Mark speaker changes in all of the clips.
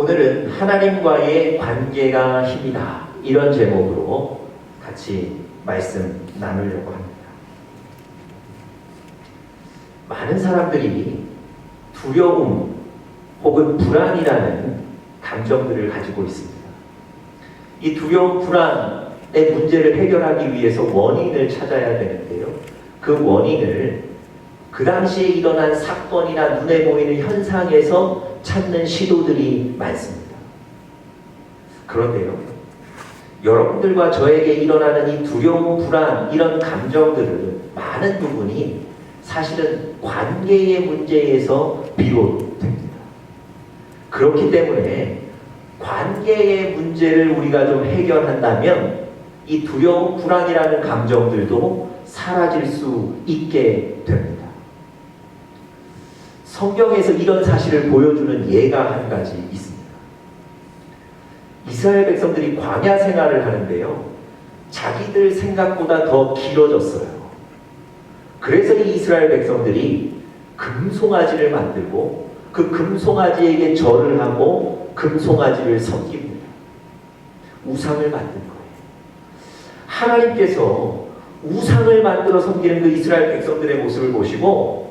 Speaker 1: 오늘은 하나님과의 관계가 힘이다, 이런 제목으로 같이 말씀 나누려고 합니다. 많은 사람들이 두려움 혹은 불안이라는 감정들을 가지고 있습니다. 이 두려움, 불안의 문제를 해결하기 위해서 원인을 찾아야 되는데요. 그 원인을 그 당시에 일어난 사건이나 눈에 보이는 현상에서 찾는 시도들이 많습니다. 그런데요, 여러분들과 저에게 일어나는 이 두려움, 불안, 이런 감정들은 많은 부분이 사실은 관계의 문제에서 비롯됩니다. 그렇기 때문에 관계의 문제를 우리가 좀 해결한다면 이 두려움, 불안이라는 감정들도 사라질 수 있게 됩니다. 성경에서 이런 사실을 보여주는 예가 한 가지 있습니다. 이스라엘 백성들이 광야 생활을 하는데요, 자기들 생각보다 더 길어졌어요. 그래서 이 이스라엘 백성들이 금송아지를 만들고 그 금송아지에게 절을 하고 금송아지를 섬깁니다. 우상을 만든 거예요. 하나님께서 우상을 만들어 섬기는 그 이스라엘 백성들의 모습을 보시고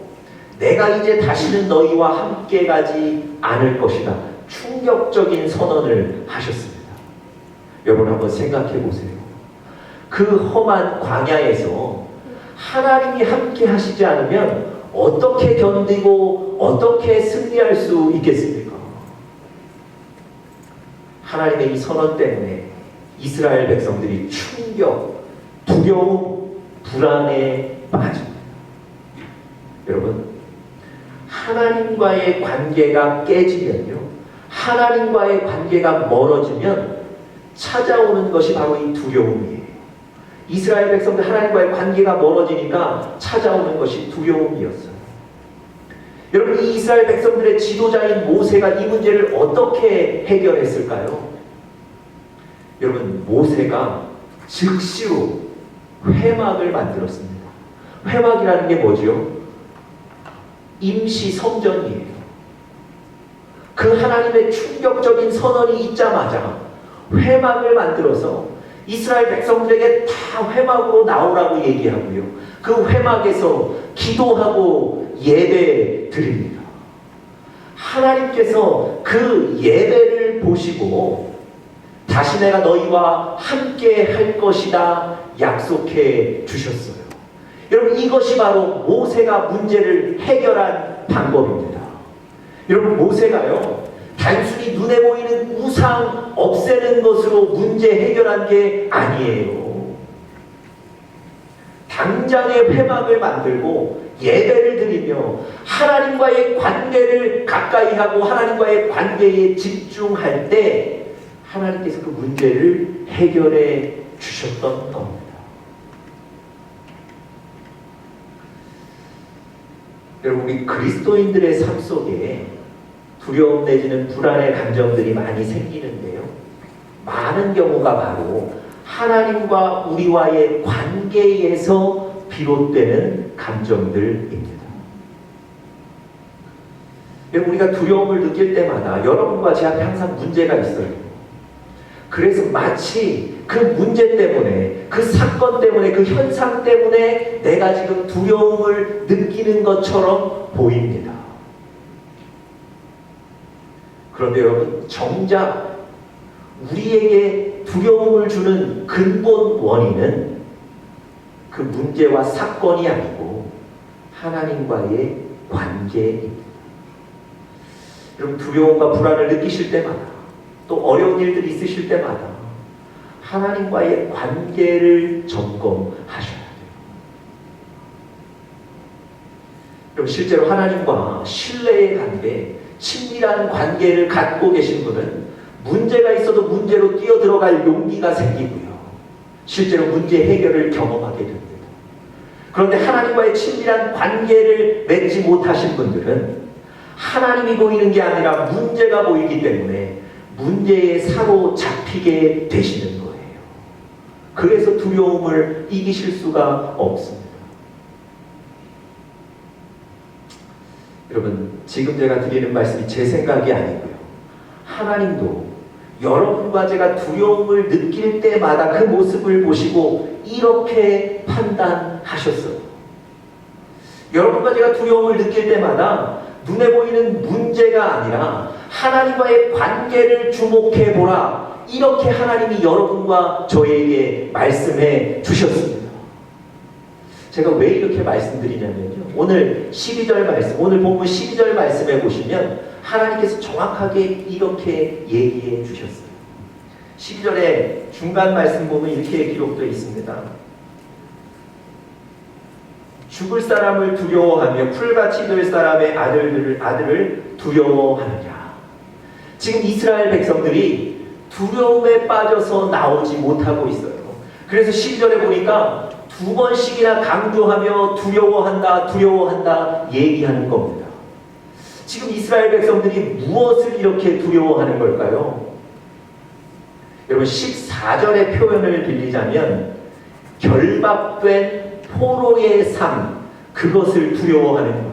Speaker 1: 내가 이제 다시는 너희와 함께 가지 않을 것이다, 충격적인 선언을 하셨습니다. 여러분 한번 생각해 보세요. 그 험한 광야에서 하나님이 함께 하시지 않으면 어떻게 견디고 어떻게 승리할 수 있겠습니까? 하나님의 이 선언 때문에 이스라엘 백성들이 충격, 두려움, 불안에 빠집니다. 여러분, 하나님과의 관계가 깨지면요, 하나님과의 관계가 멀어지면 찾아오는 것이 바로 이 두려움이에요. 이스라엘 백성들 하나님과의 관계가 멀어지니까 찾아오는 것이 두려움이었어요. 여러분, 이 이스라엘 백성들의 지도자인 모세가 이 문제를 어떻게 해결했을까요? 여러분, 모세가 즉시로 회막을 만들었습니다. 회막이라는 게 뭐죠? 임시 성전이에요. 그 하나님의 충격적인 선언이 있자마자 회막을 만들어서 이스라엘 백성들에게 다 회막으로 나오라고 얘기하고요, 그 회막에서 기도하고 예배 드립니다. 하나님께서 그 예배를 보시고 다시 내가 너희와 함께 할 것이다 약속해 주셨어요. 여러분, 이것이 바로 모세가 문제를 해결한 방법입니다. 여러분, 모세가요, 단순히 눈에 보이는 우상 없애는 것으로 문제 해결한 게 아니에요. 당장의 회막을 만들고 예배를 드리며 하나님과의 관계를 가까이 하고 하나님과의 관계에 집중할 때 하나님께서 그 문제를 해결해 주셨던 겁니다. 여러분, 우리 그리스도인들의 삶 속에 두려움 내지는 불안의 감정들이 많이 생기는데요, 많은 경우가 바로 하나님과 우리와의 관계에서 비롯되는 감정들입니다. 여러분, 우리가 두려움을 느낄 때마다 여러분과 제 앞에 항상 문제가 있어요. 그래서 마치 그 문제 때문에, 그 사건 때문에, 그 현상 때문에 내가 지금 두려움을 느끼는 것처럼 보입니다. 그런데 여러분, 정작 우리에게 두려움을 주는 근본 원인은 그 문제와 사건이 아니고 하나님과의 관계입니다. 여러분, 두려움과 불안을 느끼실 때마다, 또 어려운 일들이 있으실 때마다 하나님과의 관계를 점검하셔야 돼요. 여러분, 실제로 하나님과 신뢰의 관계, 친밀한 관계를 갖고 계신 분은 문제가 있어도 문제로 뛰어들어갈 용기가 생기고요, 실제로 문제 해결을 경험하게 됩니다. 그런데 하나님과의 친밀한 관계를 맺지 못하신 분들은 하나님이 보이는 게 아니라 문제가 보이기 때문에 문제에 사로잡히게 되시는 거예요. 그래서 두려움을 이기실 수가 없습니다. 여러분, 지금 제가 드리는 말씀이 제 생각이 아니고요, 하나님도 여러분과 제가 두려움을 느낄 때마다 그 모습을 보시고 이렇게 판단하셨어요. 여러분과 제가 두려움을 느낄 때마다 눈에 보이는 문제가 아니라 하나님과의 관계를 주목해 보라. 이렇게 하나님이 여러분과 저에게 말씀해 주셨습니다. 제가 왜 이렇게 말씀드리냐면요. 오늘 12절 말씀, 오늘 본문 12절 말씀에 보시면 하나님께서 정확하게 이렇게 얘기해 주셨어요. 12절에 중간 말씀 보면 이렇게 기록되어 있습니다. 죽을 사람을 두려워하며 풀같이 될 사람의 아들을 두려워하느냐. 지금 이스라엘 백성들이 두려움에 빠져서 나오지 못하고 있어요. 그래서 12절에 보니까 두 번씩이나 강조하며 두려워한다 얘기하는 겁니다. 지금 이스라엘 백성들이 무엇을 이렇게 두려워하는 걸까요? 여러분 14절의 표현을 빌리자면 결박된 포로의 삶, 그것을 두려워하는 거예요.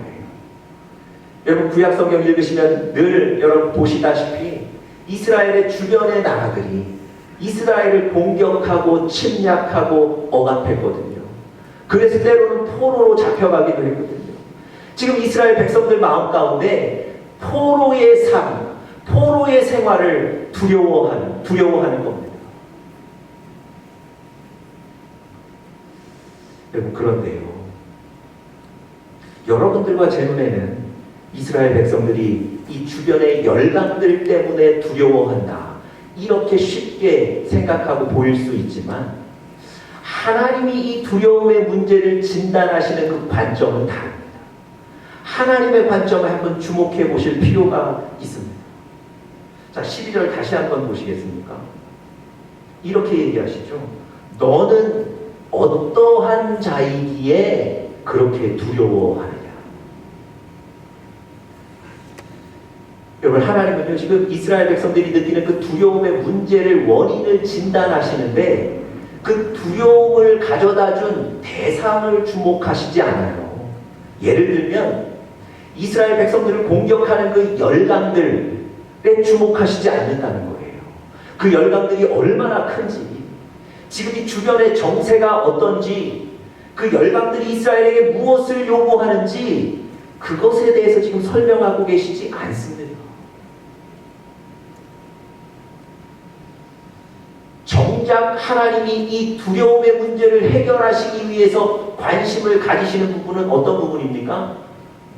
Speaker 1: 여러분 구약성경 읽으시면 늘 여러분 보시다시피 이스라엘의 주변의 나라들이 이스라엘을 공격하고 침략하고 억압했거든요. 그래서 때로는 포로로 잡혀가기도 했거든요. 지금 이스라엘 백성들 마음 가운데 포로의 삶, 포로의 생활을 두려워하는 겁니다. 여러분 그런데요. 여러분들과 제 눈에는 이스라엘 백성들이 이 주변의 열강들 때문에 두려워한다. 이렇게 쉽게 생각하고 보일 수 있지만 하나님이 이 두려움의 문제를 진단하시는 그 관점은 다릅니다. 하나님의 관점을 한번 주목해 보실 필요가 있습니다. 자, 12절 다시 한번 보시겠습니까? 이렇게 얘기하시죠. 너는 어떠한 자이기에 그렇게 두려워하느냐. 여러분 하나님은요 지금 이스라엘 백성들이 느끼는 그 두려움의 문제를 원인을 진단하시는데 그 두려움을 가져다준 대상을 주목하시지 않아요. 예를 들면 이스라엘 백성들을 공격하는 그 열강들에 주목하시지 않는다는 거예요. 그 열강들이 얼마나 큰지, 지금 이 주변의 정세가 어떤지, 그 열강들이 이스라엘에게 무엇을 요구하는지 그것에 대해서 지금 설명하고 계시지 않습니다. 정작 하나님이 이 두려움의 문제를 해결하시기 위해서 관심을 가지시는 부분은 어떤 부분입니까?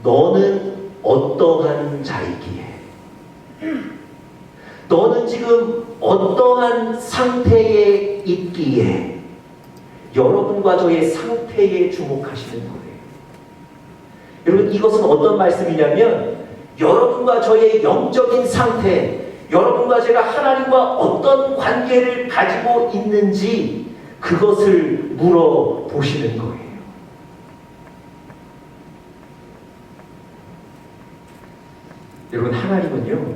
Speaker 1: 너는 어떠한 자이기에, 너는 지금 어떠한 상태에 있기에, 여러분과 저의 상태에 주목하시는 거예요. 여러분 이것은 어떤 말씀이냐면 여러분과 저의 영적인 상태, 여러분과 제가 하나님과 어떤 관계를 가지고 있는지 그것을 물어보시는 거예요. 여러분 하나님은요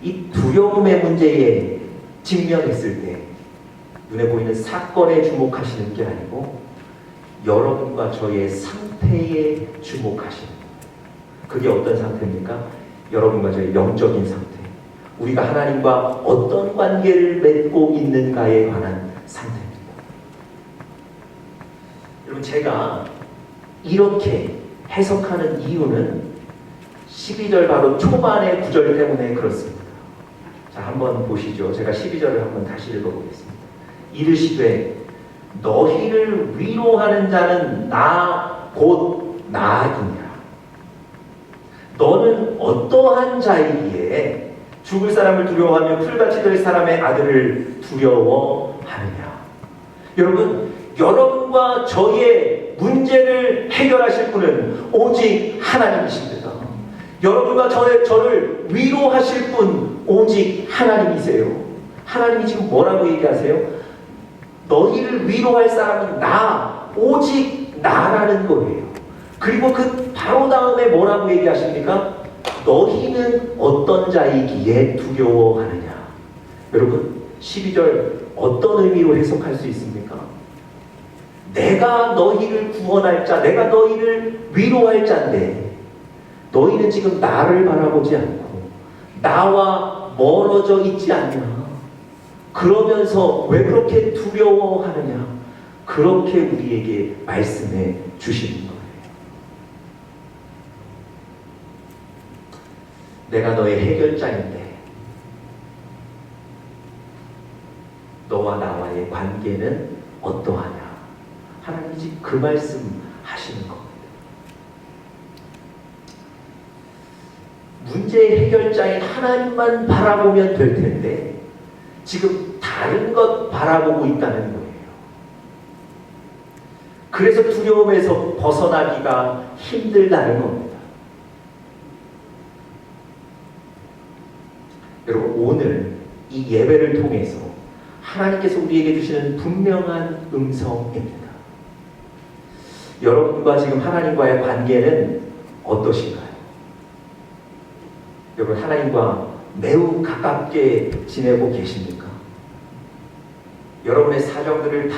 Speaker 1: 이 두려움의 문제에 직면했을 때 눈에 보이는 사건에 주목하시는 게 아니고 여러분과 저의 상태에 주목하시는 거예요. 그게 어떤 상태입니까? 여러분과 저의 영적인 상태, 우리가 하나님과 어떤 관계를 맺고 있는가에 관한 상태입니다. 여러분 제가 이렇게 해석하는 이유는 12절 바로 초반의 구절 때문에 그렇습니다. 자, 한번 보시죠. 제가 12절을 한번 다시 읽어보겠습니다. 이르시되 너희를 위로하는 자는 나 곧 나이니라. 너는 어떠한 자이기에 죽을 사람을 두려워하며 풀같이 될 사람의 아들을 두려워하느냐. 여러분, 여러분과 저의 문제를 해결하실 분은 오직 하나님이십니다. 여러분과 저를 위로하실 분 오직 하나님이세요. 하나님이 지금 뭐라고 얘기하세요? 너희를 위로할 사람은 나, 오직 나라는 거예요. 그리고 그 바로 다음에 뭐라고 얘기하십니까? 너희는 어떤 자이기에 두려워하느냐. 여러분 12절 어떤 의미로 해석할 수 있습니까? 내가 너희를 구원할 자, 내가 너희를 위로할 자인데 너희는 지금 나를 바라보지 않고 나와 멀어져 있지 않냐? 그러면서 왜 그렇게 두려워하느냐? 그렇게 우리에게 말씀해 주시는 거예요. 내가 너의 해결자인데 너와 나와의 관계는 어떠하냐? 하나님이 지금 그 말씀 하시는 겁니다. 문제의 해결자인 하나님만 바라보면 될 텐데 지금 다른 것 바라보고 있다는 거예요. 그래서 두려움에서 벗어나기가 힘들다는 겁니다. 여러분, 오늘 이 예배를 통해서 하나님께서 우리에게 주시는 분명한 음성입니다. 여러분과 지금 하나님과의 관계는 어떠신가요? 여러분, 하나님과 매우 가깝게 지내고 계십니까? 여러분의 사정들을 다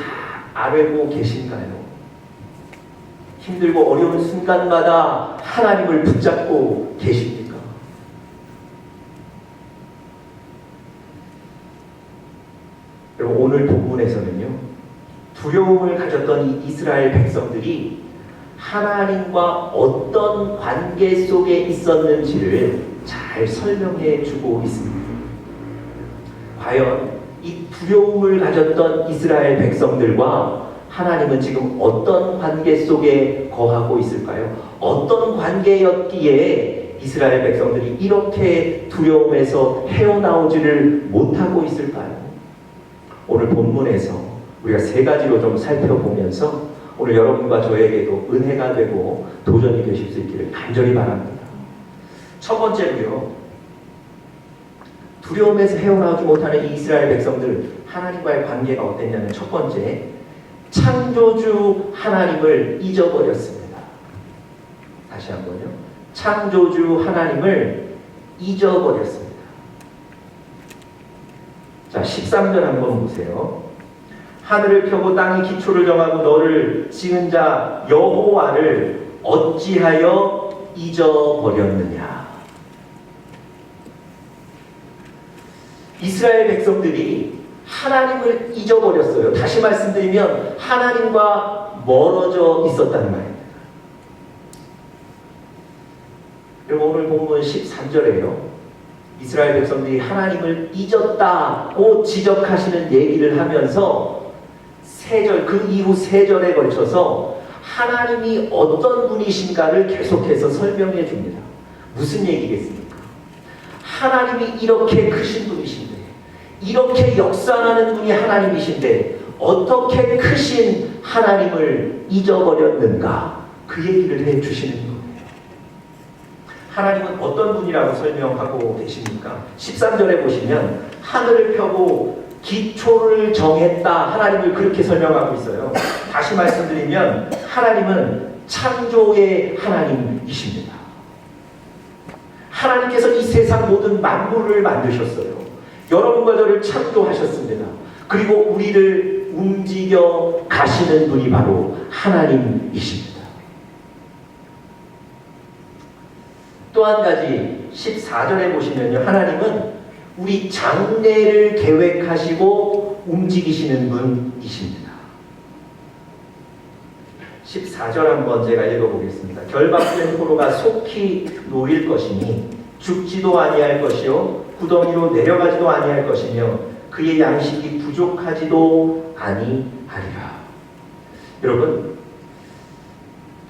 Speaker 1: 알고 계신가요? 힘들고 어려운 순간마다 하나님을 붙잡고 계십니까? 여러분, 오늘 본문에서는요, 두려움을 가졌던 이 이스라엘 백성들이 하나님과 어떤 관계 속에 있었는지를 잘 설명해 주고 있습니다. 과연 이 두려움을 가졌던 이스라엘 백성들과 하나님은 지금 어떤 관계 속에 거하고 있을까요? 어떤 관계였기에 이스라엘 백성들이 이렇게 두려움에서 헤어나오지를 못하고 있을까요? 오늘 본문에서 우리가 세 가지로 좀 살펴보면서 오늘 여러분과 저에게도 은혜가 되고 도전이 되실 수 있기를 간절히 바랍니다. 첫 번째로요, 두려움에서 헤어나오지 못하는 이 이스라엘 백성들 하나님과의 관계가 어땠냐면, 첫 번째, 창조주 하나님을 잊어버렸습니다. 다시 한번요, 창조주 하나님을 잊어버렸습니다. 자, 13절 한번 보세요. 하늘을 펴고 땅의 기초를 정하고 너를 지은 자 여호와를 어찌하여 잊어버렸느냐? 이스라엘 백성들이 하나님을 잊어버렸어요. 다시 말씀드리면 하나님과 멀어져 있었다는 말입니다. 여러분, 오늘 본문 13절에요. 이스라엘 백성들이 하나님을 잊었다고 지적하시는 얘기를 하면서 3절, 그 이후 3절에 걸쳐서 하나님이 어떤 분이신가를 계속해서 설명해 줍니다. 무슨 얘기겠습니까? 하나님이 이렇게 크신 분이신데, 이렇게 역사하는 분이 하나님이신데 어떻게 크신 하나님을 잊어버렸는가? 그 얘기를 해 주시는 거예요. 하나님은 어떤 분이라고 설명하고 계십니까? 13절에 보시면 하늘을 펴고 기초를 정했다, 하나님을 그렇게 설명하고 있어요. 다시 말씀드리면 하나님은 창조의 하나님이십니다. 하나님께서 이 세상 모든 만물을 만드셨어요. 여러분과 저를 창조하셨습니다. 그리고 우리를 움직여 가시는 분이 바로 하나님이십니다. 또 한 가지 14절에 보시면요, 하나님은 우리 장래를 계획하시고 움직이시는 분이십니다. 14절 한번 제가 읽어보겠습니다. 결박된 포로가 속히 놓일 것이니 죽지도 아니할 것이요 구덩이로 내려가지도 아니할 것이며 그의 양식이 부족하지도 아니하리라. 여러분,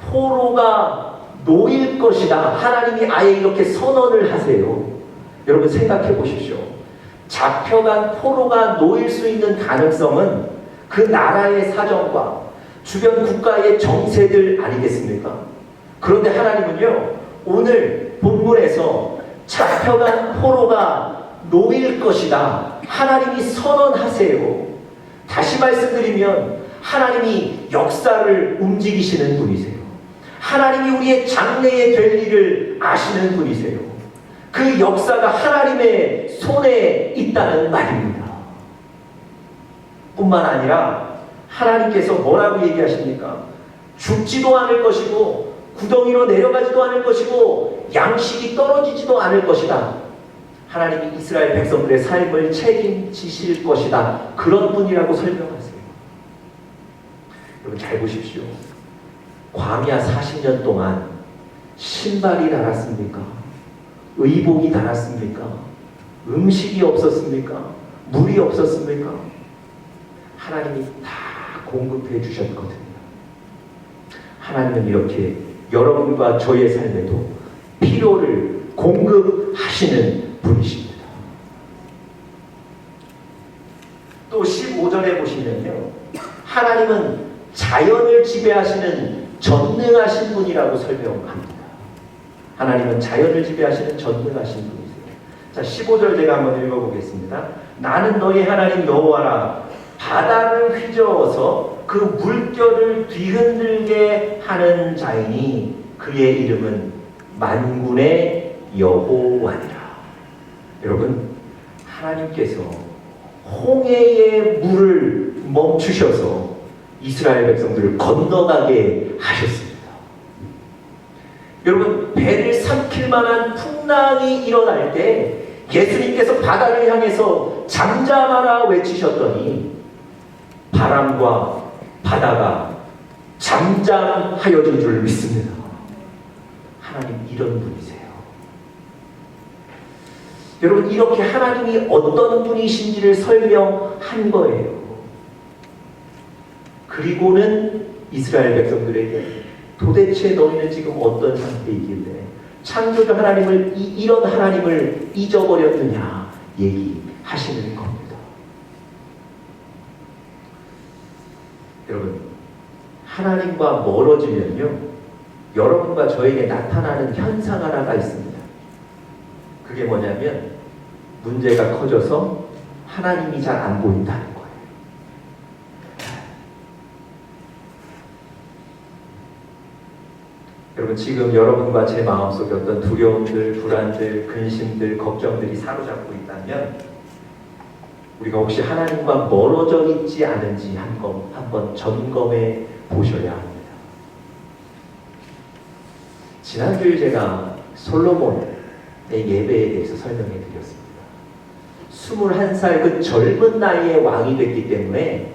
Speaker 1: 포로가 놓일 것이다, 하나님이 아예 이렇게 선언을 하세요. 여러분, 생각해 보십시오. 잡혀간 포로가 놓일 수 있는 가능성은 그 나라의 사정과 주변 국가의 정세들 아니겠습니까? 그런데 하나님은요, 오늘 본문에서 잡혀간 포로가 놓일 것이다, 하나님이 선언하세요. 다시 말씀드리면 하나님이 역사를 움직이시는 분이세요. 하나님이 우리의 장래에 될 일을 아시는 분이세요. 그 역사가 하나님의 손에 있다는 말입니다. 뿐만 아니라 하나님께서 뭐라고 얘기하십니까? 죽지도 않을 것이고 구덩이로 내려가지도 않을 것이고 양식이 떨어지지도 않을 것이다. 하나님이 이스라엘 백성들의 삶을 책임지실 것이다. 그런 분이라고 설명하세요. 여러분 잘 보십시오. 광야 40년 동안 신발이 닳았습니까? 의복이 닳았습니까? 음식이 없었습니까? 물이 없었습니까? 하나님이 다 공급해 주셨거든요. 하나님은 이렇게 여러분과 저의 삶에도 필요를 공급하시는 분이십니다. 또 15절에 보시면요, 하나님은 자연을 지배하시는 전능하신 분이라고 설명합니다. 하나님은 자연을 지배하시는 전능하신 분이세요. 자, 15절 제가 한번 읽어보겠습니다. 나는 너희 하나님 여호와라. 바다를 휘저어서 그 물결을 뒤흔들게 하는 자이니 그의 이름은 만군의 여호와니라. 여러분, 하나님께서 홍해의 물을 멈추셔서 이스라엘 백성들을 건너가게 하셨습니다. 여러분, 배를 삼킬 만한 풍랑이 일어날 때 예수님께서 바다를 향해서 잠잠하라 외치셨더니 바람과 바다가 잠잠하여진 줄 믿습니다. 하나님 이런 분이세요. 여러분, 이렇게 하나님이 어떤 분이신지를 설명한 거예요. 그리고는 이스라엘 백성들에게 도대체 너희는 지금 어떤 상태이길래 창조주 하나님을 이런 하나님을 잊어버렸느냐 얘기하시는 겁니다. 여러분, 하나님과 멀어지면요, 여러분과 저에게 나타나는 현상 하나가 있습니다. 그게 뭐냐면 문제가 커져서 하나님이 잘 안 보인다는 거예요. 여러분, 지금 여러분과 제 마음속에 어떤 두려움들, 불안들, 근심들, 걱정들이 사로잡고 있다면 우리가 혹시 하나님과 멀어져 있지 않은지 한번 점검해 보셔야 합니다. 지난주에 제가 솔로몬의 예배에 대해서 설명해 드렸습니다. 21살 그 젊은 나이에 왕이 됐기 때문에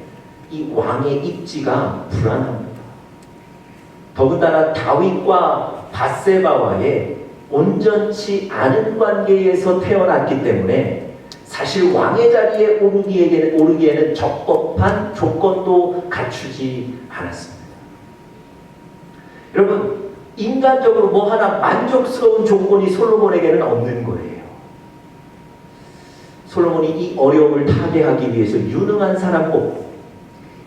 Speaker 1: 이 왕의 입지가 불안합니다. 더군다나 다윗과 밧세바와의 온전치 않은 관계에서 태어났기 때문에 사실 왕의 자리에 오르기에는 적법한 조건도 갖추지 않았습니다. 여러분, 인간적으로 뭐 하나 만족스러운 조건이 솔로몬에게는 없는 거예요. 솔로몬이 이 어려움을 타개하기 위해서 유능한 사람 뽑고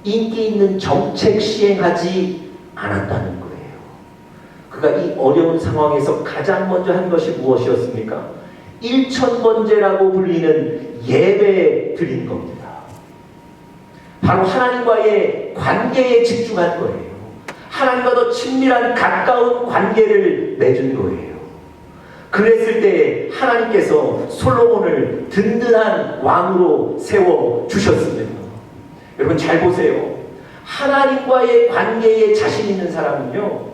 Speaker 1: 인기 있는 정책 시행하지 않았다는 거예요. 그가 이 어려운 상황에서 가장 먼저 한 것이 무엇이었습니까? 일천번제라고 불리는 예배 드린 겁니다. 바로 하나님과의 관계에 집중한 거예요. 하나님과 더 친밀한 가까운 관계를 맺은 거예요. 그랬을 때 하나님께서 솔로몬을 든든한 왕으로 세워주셨습니다. 여러분 잘 보세요. 하나님과의 관계에 자신 있는 사람은요,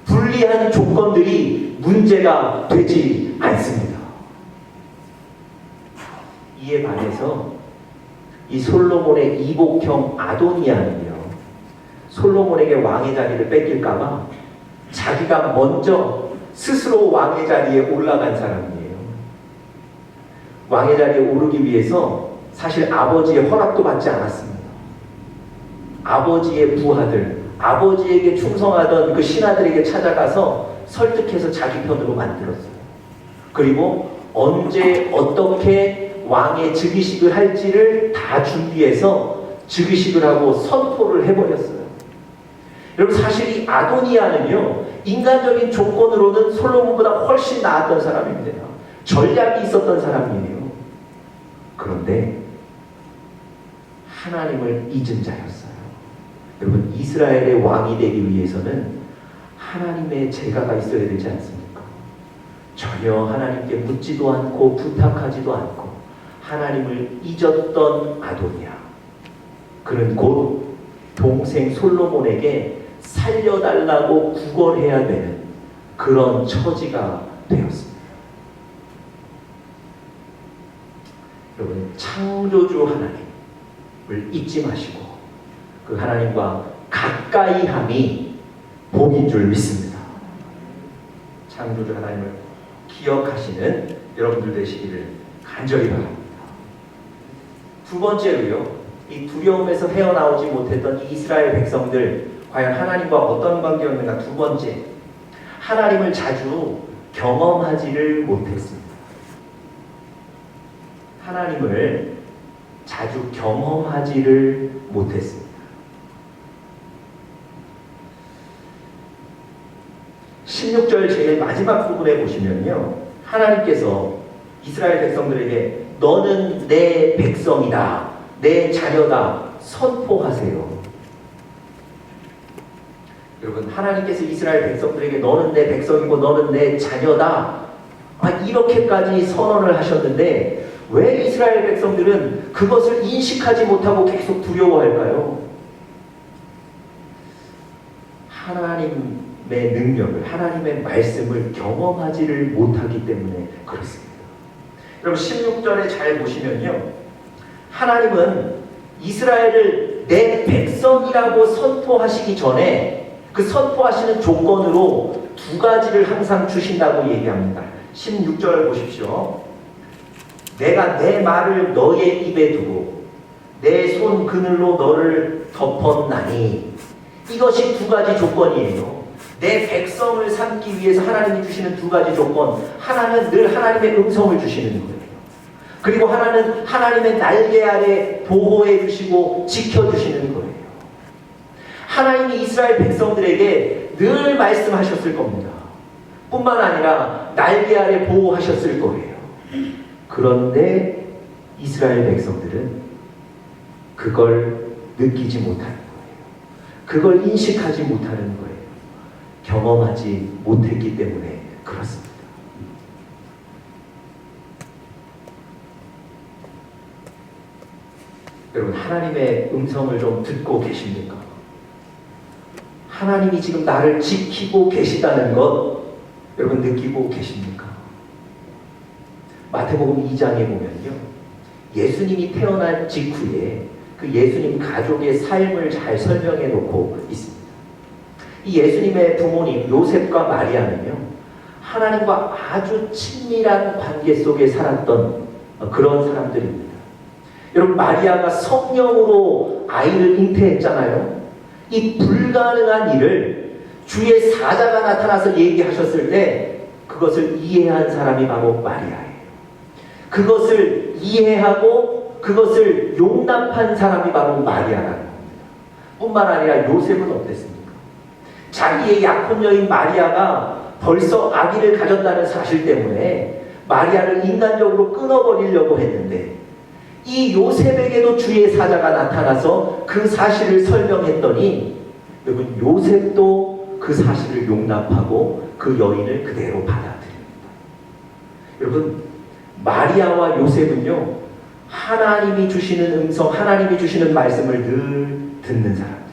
Speaker 1: 불리한 조건들이 문제가 되지 않습니다. 이에 반해서 이 솔로몬의 이복형 아도니아는요, 솔로몬에게 왕의 자리를 뺏길까봐 자기가 먼저 스스로 왕의 자리에 올라간 사람이에요. 왕의 자리에 오르기 위해서 사실 아버지의 허락도 받지 않았습니다. 아버지의 부하들, 아버지에게 충성하던 그 신하들에게 찾아가서 설득해서 자기 편으로 만들었어요. 그리고 언제 어떻게 왕의 즉위식을 할지를 다 준비해서 즉위식을 하고 선포를 해버렸어요. 여러분 사실 이 아도니아는요, 인간적인 조건으로는 솔로몬보다 훨씬 나았던 사람입니다. 전략이 있었던 사람이에요. 그런데 하나님을 잊은 자였어요. 여러분, 이스라엘의 왕이 되기 위해서는 하나님의 제가가 있어야 되지 않습니까? 전혀 하나님께 묻지도 않고 부탁하지도 않고 하나님을 잊었던 아도니아. 그는 곧 동생 솔로몬에게 살려달라고 구걸해야 되는 그런 처지가 되었습니다. 창조주 하나님을 잊지 마시고 그 하나님과 가까이 함이 복인 줄 믿습니다. 창조주 하나님을 기억하시는 여러분들 되시기를 간절히 바랍니다. 두 번째로요, 이 두려움에서 헤어나오지 못했던 이 이스라엘 백성들, 과연 하나님과 어떤 관계였는가? 두 번째, 하나님을 자주 경험하지를 못했습니다. 하나님을 자주 경험하지를 못했습니다. 16절 제일 마지막 부분에 보시면요, 하나님께서 이스라엘 백성들에게 너는 내 백성이다, 내 자녀다 선포하세요. 여러분, 하나님께서 이스라엘 백성들에게 너는 내 백성이고 너는 내 자녀다, 이렇게까지 선언을 하셨는데 왜 이스라엘 백성들은 그것을 인식하지 못하고 계속 두려워할까요? 하나님의 능력을, 하나님의 말씀을 경험하지를 못하기 때문에 그렇습니다. 여러분, 16절에 잘 보시면요, 하나님은 이스라엘을 내 백성이라고 선포하시기 전에 그 선포하시는 조건으로 두 가지를 항상 주신다고 얘기합니다. 16절을 보십시오. 내가 내 말을 너의 입에 두고 내 손 그늘로 너를 덮었나니. 이것이 두 가지 조건이에요. 내 백성을 삼기 위해서 하나님이 주시는 두 가지 조건. 하나는 늘 하나님의 음성을 주시는 거예요. 그리고 하나는 하나님의 날개 아래 보호해 주시고 지켜주시는 거예요. 하나님이 이스라엘 백성들에게 늘 말씀하셨을 겁니다. 뿐만 아니라 날개 아래 보호하셨을 거예요. 그런데 이스라엘 백성들은 그걸 느끼지 못하는 거예요. 그걸 인식하지 못하는 거예요. 경험하지 못했기 때문에 그렇습니다. 여러분, 하나님의 음성을 좀 듣고 계십니까? 하나님이 지금 나를 지키고 계시다는 것 여러분 느끼고 계십니까? 마태복음 2장에 보면요, 예수님이 태어난 직후에 그 예수님 가족의 삶을 잘 설명해 놓고 있습니다. 이 예수님의 부모님 요셉과 마리아는요, 하나님과 아주 친밀한 관계 속에 살았던 그런 사람들입니다. 여러분, 마리아가 성령으로 아이를 잉태했잖아요. 이 불가능한 일을 주의 사자가 나타나서 얘기하셨을 때 그것을 이해한 사람이 바로 마리아예요. 그것을 이해하고 그것을 용납한 사람이 바로 마리아라는 겁니다. 뿐만 아니라 요셉은 어땠습니까? 자기의 약혼 여인 마리아가 벌써 아기를 가졌다는 사실 때문에 마리아를 인간적으로 끊어버리려고 했는데 이 요셉에게도 주의 사자가 나타나서 그 사실을 설명했더니 여러분, 요셉도 그 사실을 용납하고 그 여인을 그대로 받아들입니다. 여러분, 마리아와 요셉은요, 하나님이 주시는 음성, 하나님이 주시는 말씀을 늘 듣는 사람들이에요.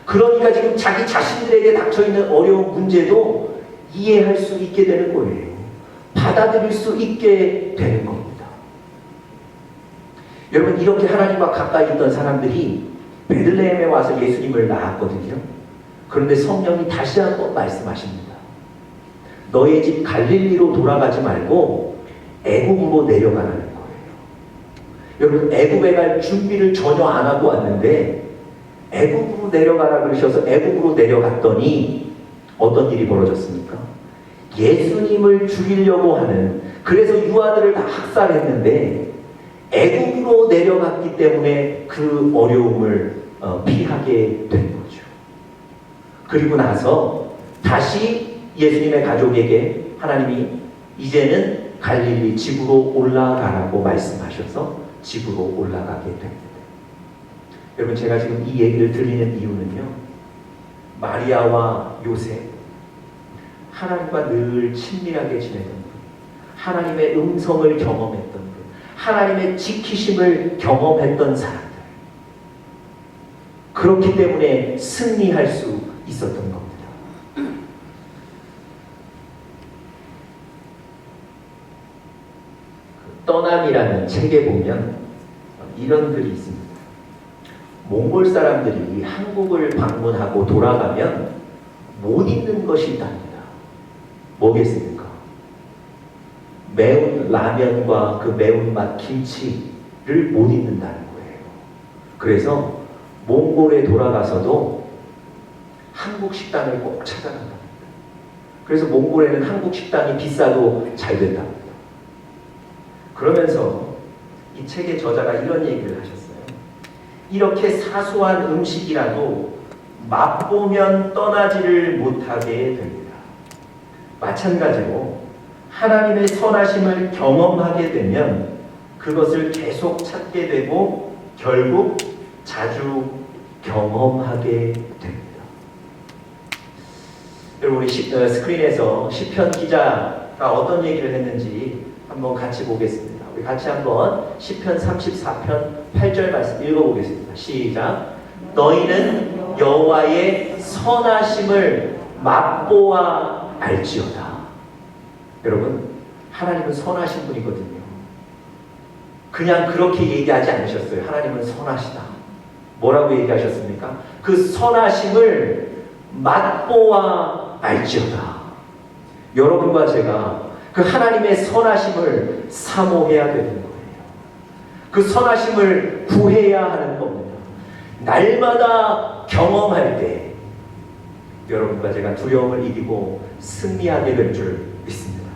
Speaker 1: 그러니까 지금 자기 자신들에게 닥쳐있는 어려운 문제도 이해할 수 있게 되는 거예요. 받아들일 수 있게 되는 겁니다. 여러분, 이렇게 하나님과 가까이 있던 사람들이 베들레헴에 와서 예수님을 낳았거든요. 그런데 성령이 다시 한번 말씀하십니다. 너의 집 갈릴리로 돌아가지 말고 애굽으로 내려가라는 거예요. 여러분, 애굽에 갈 준비를 전혀 안 하고 왔는데 애굽으로 내려가라 그러셔서 애굽으로 내려갔더니 어떤 일이 벌어졌습니까? 예수님을 죽이려고 하는, 그래서 유아들을 다 학살했는데 애굽으로 내려갔기 때문에 그 어려움을 피하게 된 거죠. 그리고 나서 다시 예수님의 가족에게 하나님이 이제는 갈릴리 집으로 올라가라고 말씀하셔서 집으로 올라가게 됩니다. 여러분, 제가 지금 이 얘기를 들리는 이유는요, 마리아와 요셉, 하나님과 늘 친밀하게 지내던 분, 하나님의 음성을 경험했던 분, 하나님의 지키심을 경험했던 사람들, 그렇기 때문에 승리할 수 있었던 겁니다. 떠남이라는 책에 보면 이런 글이 있습니다. 몽골 사람들이 한국을 방문하고 돌아가면 못 잊는 것이 있답니다. 뭐겠습니까? 매운 라면과 그 매운맛 김치를 못 잊는다는 거예요. 그래서 몽골에 돌아가서도 한국 식당을 꼭 찾아간답니다. 그래서 몽골에는 한국 식당이 비싸도 잘 된답니다. 그러면서 이 책의 저자가 이런 얘기를 하셨어요. 이렇게 사소한 음식이라도 맛보면 떠나지를 못하게 됩니다. 마찬가지로 하나님의 선하심을 경험하게 되면 그것을 계속 찾게 되고 결국 자주 경험하게 됩니다. 여러분, 우리 스크린에서 시편 기자가 어떤 얘기를 했는지 한번 같이 보겠습니다. 우리 같이 한번 시편 34편 8절 말씀 읽어보겠습니다. 시작. 너희는 여호와의 선하심을 맛보아 알지어다. 여러분, 하나님은 선하신 분이거든요. 그냥 그렇게 얘기하지 않으셨어요. 하나님은 선하시다. 뭐라고 얘기하셨습니까? 그 선하심을 맛보아 알지어다. 여러분과 제가 그 하나님의 선하심을 사모해야 되는 거예요. 그 선하심을 구해야 하는 겁니다. 날마다 경험할 때 여러분과 제가 두려움을 이기고 승리하게 될 줄 믿습니다.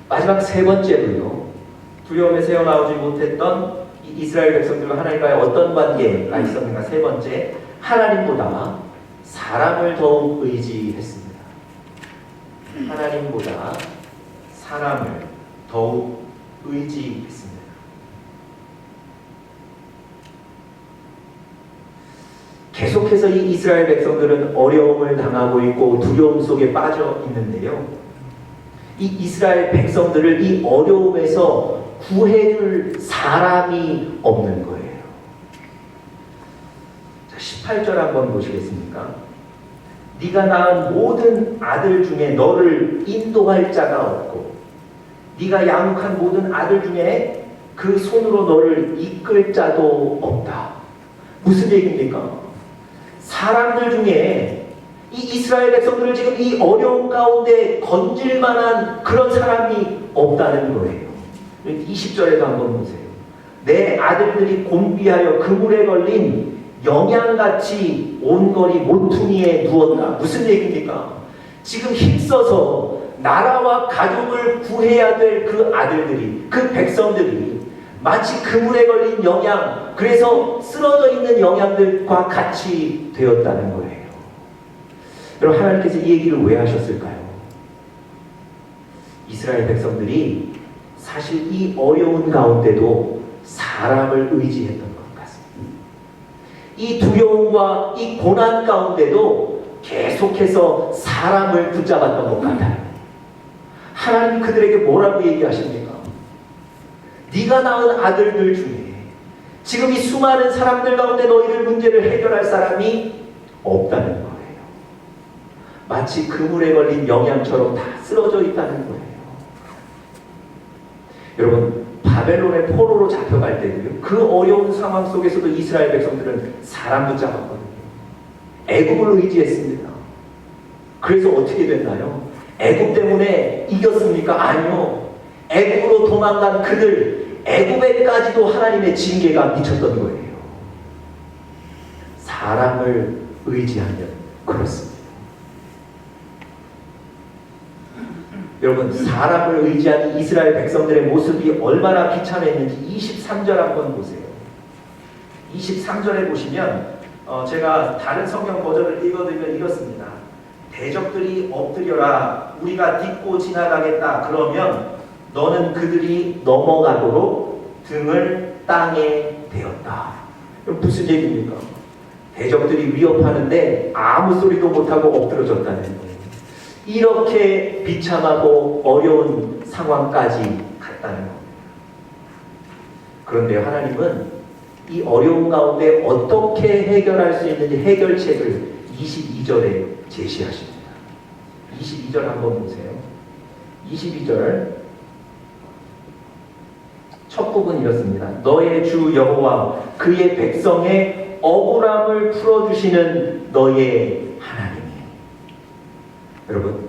Speaker 1: 마지막 세 번째로요. 두려움에서 헤어나오지 못했던 이스라엘 백성들과 하나님과의 어떤 관계가 있었는가? 세 번째, 하나님보다 사람을 더욱 의지했습니다. 하나님보다 사람을 더욱 의지했습니다. 계속해서 이 이스라엘 백성들은 어려움을 당하고 있고 두려움 속에 빠져 있는데요. 이 이스라엘 백성들을 이 어려움에서 구해줄 사람이 없는 거예요. 자, 18절 한번 보시겠습니까? 네가 낳은 모든 아들 중에 너를 인도할 자가 없고 네가 양육한 모든 아들 중에 그 손으로 너를 이끌 자도 없다. 무슨 얘기입니까? 사람들 중에 이 이스라엘 백성들을 지금 이 어려움 가운데 건질 만한 그런 사람이 없다는 거예요. 20절에도 한번 보세요. 내 아들들이 곤비하여 그물에 걸린 영양같이 온거리 모퉁이에 누웠다. 무슨 얘기입니까? 지금 힘써서 나라와 가족을 구해야 될 그 아들들이, 그 백성들이 마치 그물에 걸린 영양, 그래서 쓰러져 있는 영양들과 같이 되었다는 거예요. 여러분, 하나님께서 이 얘기를 왜 하셨을까요? 이스라엘 백성들이 사실 이 어려운 가운데도 사람을 의지했던 것 같습니다. 이 두려움과 이 고난 가운데도 계속해서 사람을 붙잡았던 것 같아요. 하나님 그들에게 뭐라고 얘기하십니까? 네가 낳은 아들들 중에 지금 이 수많은 사람들 가운데 너희들 문제를 해결할 사람이 없다는 거예요. 마치 그물에 걸린 영양처럼 다 쓰러져 있다는 거예요. 여러분, 바벨론의 포로로 잡혀갈 때도요, 그 어려운 상황 속에서도 이스라엘 백성들은 사람 붙잡았거든요. 애굽을 의지했습니다. 그래서 어떻게 됐나요? 애굽 때문에 이겼습니까? 아니요. 애굽으로 도망간 그들, 애굽에까지도 하나님의 징계가 미쳤던 거예요. 사람을 의지하면 그렇습니다. 여러분, 사람을 의지한 이스라엘 백성들의 모습이 얼마나 비참했는지 23절 한번 보세요. 23절에 보시면 제가 다른 성경 버전을 읽어드리면 이렇습니다. 대적들이 엎드려라, 우리가 딛고 지나가겠다. 그러면 너는 그들이 넘어가도록 등을 땅에 대었다. 무슨 얘기입니까? 대적들이 위협하는데 아무 소리도 못하고 엎드러졌다는 거예요. 이렇게 비참하고 어려운 상황까지 갔다는 겁니다. 그런데 하나님은 이 어려운 가운데 어떻게 해결할 수 있는지 해결책을 22절에 제시하십니다. 22절 한번 보세요. 22절 첫 부분 이렇습니다. 너의 주 여호와 그의 백성의 억울함을 풀어주시는 너의 하나님이. 여러분,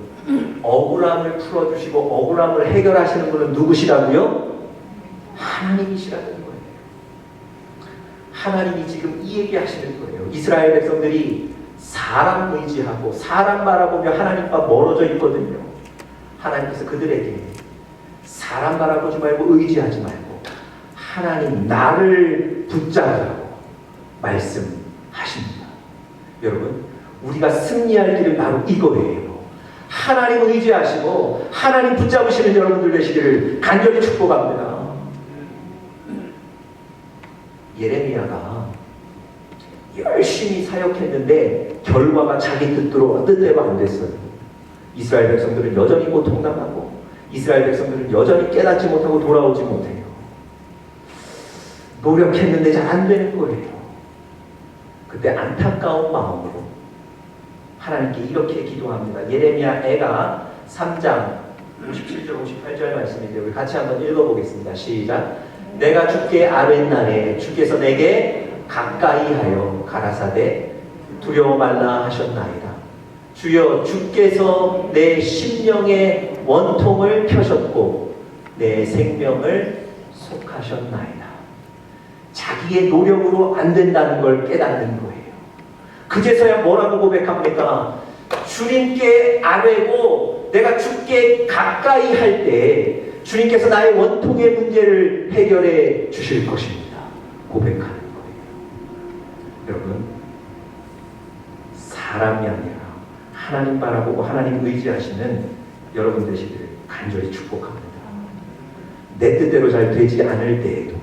Speaker 1: 억울함을 풀어주시고 억울함을 해결하시는 분은 누구시라고요? 하나님이시라는 거예요. 하나님이 지금 이 얘기하시는 거예요. 이스라엘 백성들이 사람 의지하고 사람 바라보며 하나님과 멀어져 있거든요. 하나님께서 그들에게 사람 바라보지 말고 의지하지 말고 하나님 나를 붙잡으라고 말씀하십니다. 여러분, 우리가 승리할 길은 바로 이거예요. 하나님 의지하시고 하나님 붙잡으시는 여러분들 되시기를 간절히 축복합니다. 예레미야가 열심히 사역했는데 결과가 자기 뜻대로 안 됐어요. 이스라엘 백성들은 여전히 고통당하고 이스라엘 백성들은 여전히 깨닫지 못하고 돌아오지 못해요. 노력했는데 잘 안 되는 거예요. 그때 안타까운 마음으로 하나님께 이렇게 기도합니다. 예레미야 애가 3장 57절 58절 말씀인데 우리 같이 한번 읽어보겠습니다. 시작. 내가 주께 아뢰날에 주께서 내게 가까이 하여 가라사대 두려워 말라 하셨나이다. 주여 주께서 내 심령의 원통을 펴셨고 내 생명을 속하셨나이다. 자기의 노력으로 안 된다는 걸 깨닫는 거예요. 그제서야 뭐라고 고백합니까? 주님께 아뢰고 내가 주께 가까이 할 때 주님께서 나의 원통의 문제를 해결해 주실 것입니다. 고백하는 거예요. 여러분, 사람이 아니라 하나님 바라보고 하나님 의지하시는 여러분 되시기를 간절히 축복합니다. 내 뜻대로 잘 되지 않을 때에도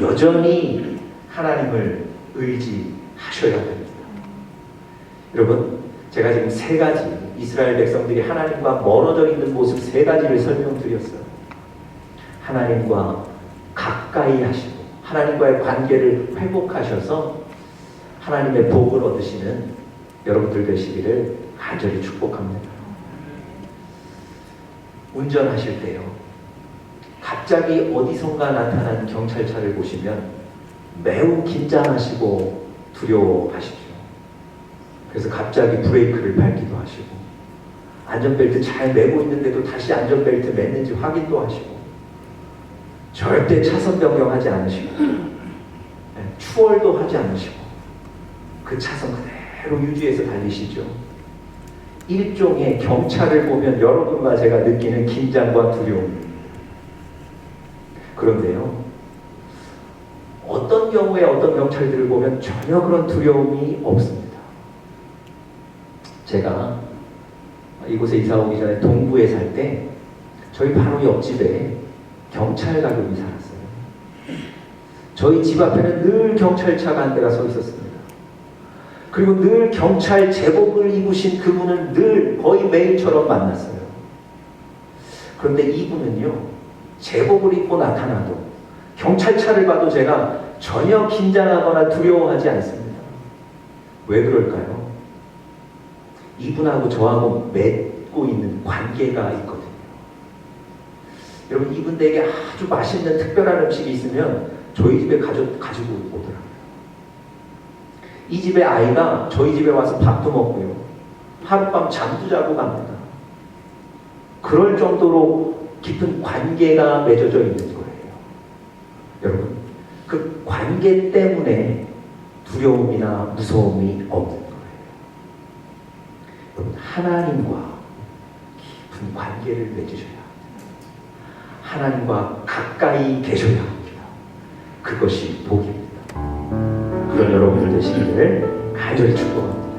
Speaker 1: 여전히 하나님을 의지하셔야 됩니다. 여러분, 제가 지금 세 가지 이스라엘 백성들이 하나님과 멀어져 있는 모습 세 가지를 설명드렸어요. 하나님과 가까이 하시고 하나님과의 관계를 회복하셔서 하나님의 복을 얻으시는 여러분들 되시기를 간절히 축복합니다. 운전하실 때요, 갑자기 어디선가 나타난 경찰차를 보시면 매우 긴장하시고 두려워하십시오. 그래서 갑자기 브레이크를 밟기도 하시고 안전벨트 잘 매고 있는데도 다시 안전벨트 맸는지 확인도 하시고 절대 차선 변경하지 않으시고 추월도 하지 않으시고 그 차선 그대로 유지해서 달리시죠. 일종의 경찰을 보면 여러분과 제가 느끼는 긴장과 두려움. 그런데요, 어떤 경우에 어떤 경찰들을 보면 전혀 그런 두려움이 없습니다. 제가 이곳에 이사 오기 전에 동부에 살 때 저희 바로 옆집에 경찰 가족이 살았어요. 저희 집 앞에는 늘 경찰차가 한 대가 서 있었습니다. 그리고 늘 경찰 제복을 입으신 그분을 늘 거의 매일처럼 만났어요. 그런데 이분은요, 제복을 입고 나타나도 경찰차를 봐도 제가 전혀 긴장하거나 두려워하지 않습니다. 왜 그럴까요? 이분하고 저하고 맺고 있는 관계가 있거든요. 여러분, 이분들에게 아주 맛있는 특별한 음식이 있으면 저희 집에 가지고 오더라고요. 이 집의 아이가 저희 집에 와서 밥도 먹고요, 하룻밤 잠도 자고 갑니다. 그럴 정도로 깊은 관계가 맺어져 있는 거예요. 여러분, 그 관계 때문에 두려움이나 무서움이 없는 거예요. 여러분, 하나님과 깊은 관계를 맺으셔야 합니다. 하나님과 가까이 계셔야 합니다. 그것이 복입니다. 그런 여러분들 되시기를 간절히 축복합니다.